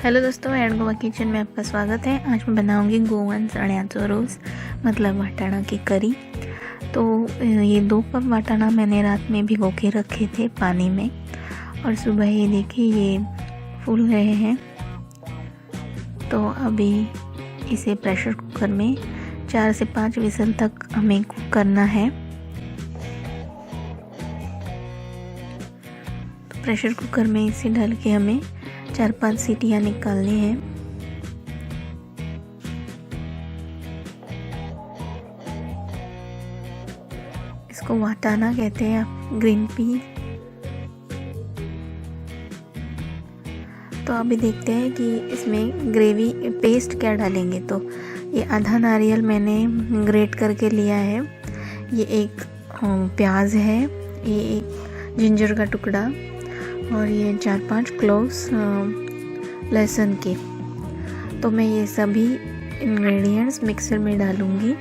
Hello दोस्तों, and Goa kitchen में आपका स्वागत है। आज मैं बनाऊंगी गोवन चण्याचो रोज मतलब वाटाणा की करी। तो ये 2 कप वाटाणा मैंने रात में भिगो के रखे थे पानी में, और सुबह ये देखिए ये फूल रहे हैं। तो अभी इसे प्रेशर कुकर में 4 से 5 विसल तक हमें कुक करना है। तो प्रेशर कुकर में इसे डाल के हमें 4-5 सीटियाँ निकालनी हैं। इसको वाटाणा कहते हैं, आप ग्रीन पी। तो अभी देखते हैं कि इसमें ग्रेवी पेस्ट क्या डालेंगे। तो ये आधा नारियल मैंने ग्रेट करके लिया है, ये एक प्याज है, ये एक जिंजर का टुकड़ा, और ये 4-5 क्लोव्स लहसुन के। तो मैं ये सभी इंग्रेडिएंट्स मिक्सर में डालूंगी।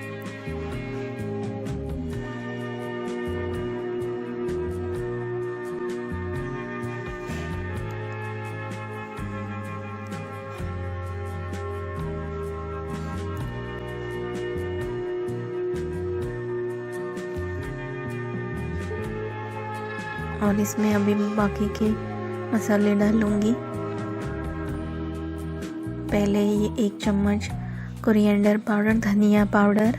और इसमें अभी बाकी के मसाले डालूंगी। पहले ये 1 चम्मच कोरिएंडर पाउडर, धनिया पाउडर,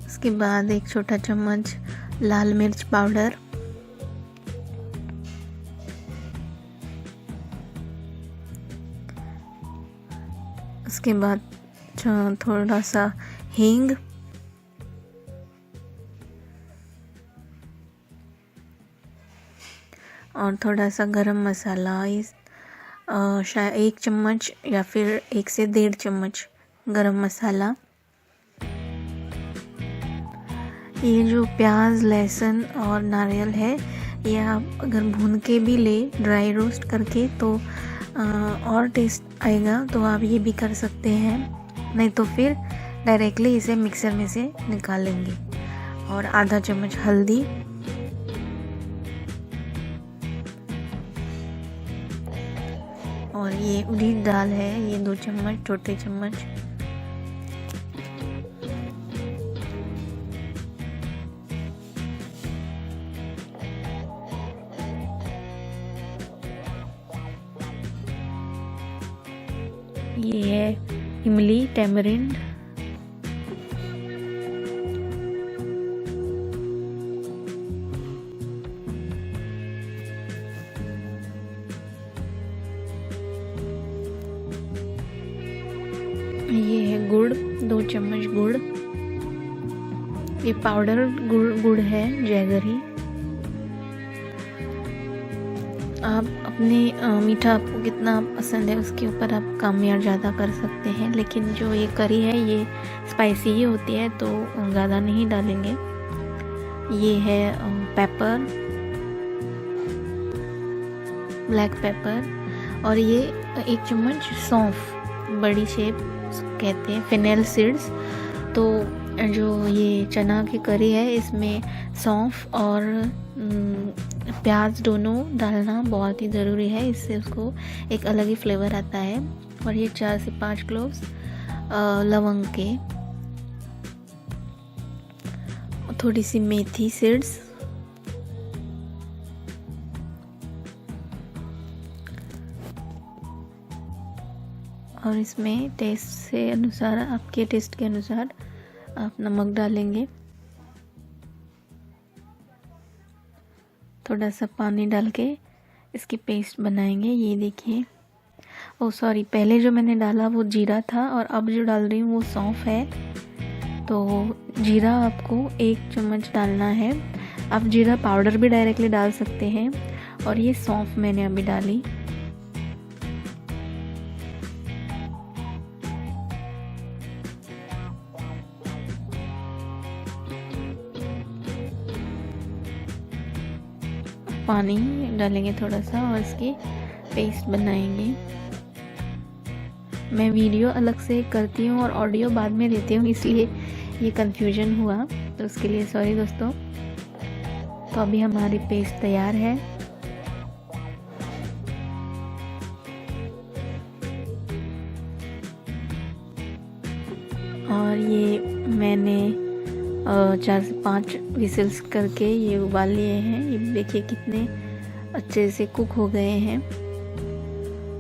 उसके बाद 1 छोटा चम्मच लाल मिर्च पाउडर, उसके बाद थोड़ा सा हींग, और थोड़ा सा गरम मसाला, इस शायद 1 चम्मच या फिर 1 से 1.5 चम्मच गरम मसाला। ये जो प्याज, लहसुन और नारियल है, ये आप अगर भून के भी ले, ड्राई रोस्ट करके, तो और टेस्ट आएगा। तो आप ये भी कर सकते हैं, नहीं तो फिर डायरेक्टली इसे मिक्सर में से निकाल लेंगे। और आधा चम्मच हल्दी, और ये उड़ीद दाल है, ये 2 चम्मच, छोटे चम्मच। ये है इमली, टेमरिंड, ये है गुड़, 2 चम्मच गुड़, ये पाउडर गुड़ है, जैगरी। आप अपने मीठा आपको कितना पसंद है उसके ऊपर आप कम या ज़्यादा कर सकते हैं, लेकिन जो ये करी है ये स्पाइसी ही होती है, तो ज़्यादा नहीं डालेंगे। ये है पेपर, ब्लैक पेपर, और ये 1 चम्मच सौंफ, बड़ी शेप कहते हैं, फेनेल सीड्स। तो जो ये चना की करी है, इसमें सौंफ और प्याज दोनों डालना बहुत ही ज़रूरी है, इससे उसको एक अलग ही फ्लेवर आता है। और ये 4 से 5 क्लोव्स लवंग के, थोड़ी सी मेथी सीड्स, और इसमें टेस्ट से अनुसार, आपके टेस्ट के अनुसार आप नमक डालेंगे। थोड़ा सा पानी डाल के इसकी पेस्ट बनाएंगे। ये देखिए, ओ सॉरी, पहले जो मैंने डाला वो जीरा था, और अब जो डाल रही हूँ वो सौंफ है। तो जीरा आपको 1 चम्मच डालना है। आप जीरा पाउडर भी डायरेक्टली डाल सकते हैं। और ये सौंफ मैंने अभी डाली। पानी डालेंगे थोड़ा सा, और इसकी पेस्ट बनाएंगे। मैं वीडियो अलग से करती हूँ और ऑडियो बाद में देती हूँ, इसलिए ये कन्फ्यूजन हुआ। तो उसके लिए सॉरी दोस्तों। तो अभी हमारी पेस्ट तैयार है। और ये मैंने 4 से 5 विसल्स करके ये उबाल लिए हैं। ये देखिए कितने अच्छे से कुक हो गए हैं।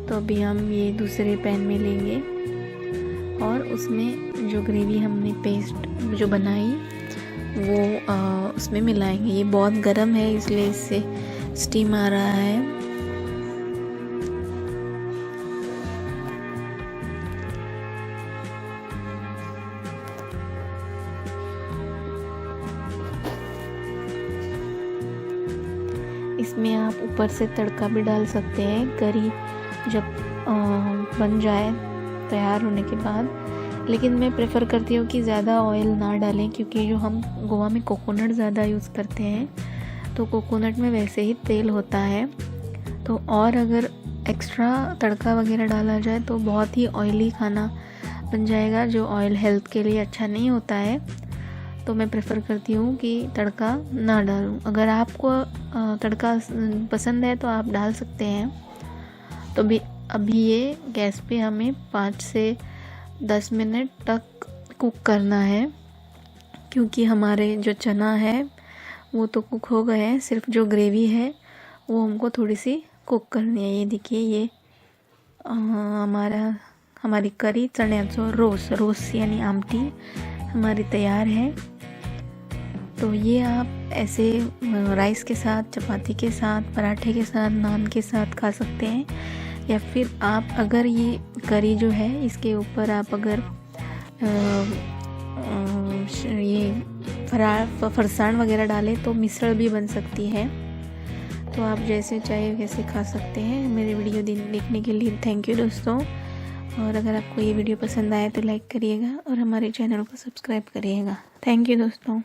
तो अभी हम ये दूसरे पैन में लेंगे और उसमें जो ग्रेवी हमने पेस्ट जो बनाई वो उसमें मिलाएंगे। ये बहुत गर्म है इसलिए इससे स्टीम आ रहा है। इसमें आप ऊपर से तड़का भी डाल सकते हैं करी जब बन जाए तैयार होने के बाद। लेकिन मैं प्रेफर करती हूँ कि ज़्यादा ऑयल ना डालें, क्योंकि जो हम गोवा में कोकोनट ज़्यादा यूज़ करते हैं तो कोकोनट में वैसे ही तेल होता है। तो और अगर एक्स्ट्रा तड़का वगैरह डाला जाए तो बहुत ही ऑयली खाना बन जाएगा, जो ऑयल हेल्थ के लिए अच्छा नहीं होता है। तो मैं प्रेफर करती हूँ कि तड़का ना डालूं। अगर आपको तड़का पसंद है तो आप डाल सकते हैं। तो अभी ये गैस पे हमें 5 से 10 मिनट तक कुक करना है, क्योंकि हमारे जो चना है वो तो कुक हो गए हैं, सिर्फ जो ग्रेवी है वो हमको थोड़ी सी कुक करनी है। ये देखिए ये हमारी करी चण्याचो रोस यानी आमटी हमारी तैयार है। तो ये आप ऐसे राइस के साथ, चपाती के साथ, पराठे के साथ, नान के साथ खा सकते हैं। या फिर आप अगर ये करी जो है इसके ऊपर आप अगर ये फरसाण वगैरह डालें तो मिश्रण भी बन सकती है। तो आप जैसे चाहे वैसे खा सकते हैं। मेरे वीडियो देखने के लिए थैंक यू दोस्तों। और अगर आपको ये वीडियो पसंद आए तो लाइक करिएगा और हमारे चैनल को सब्सक्राइब करिएगा। थैंक यू दोस्तों।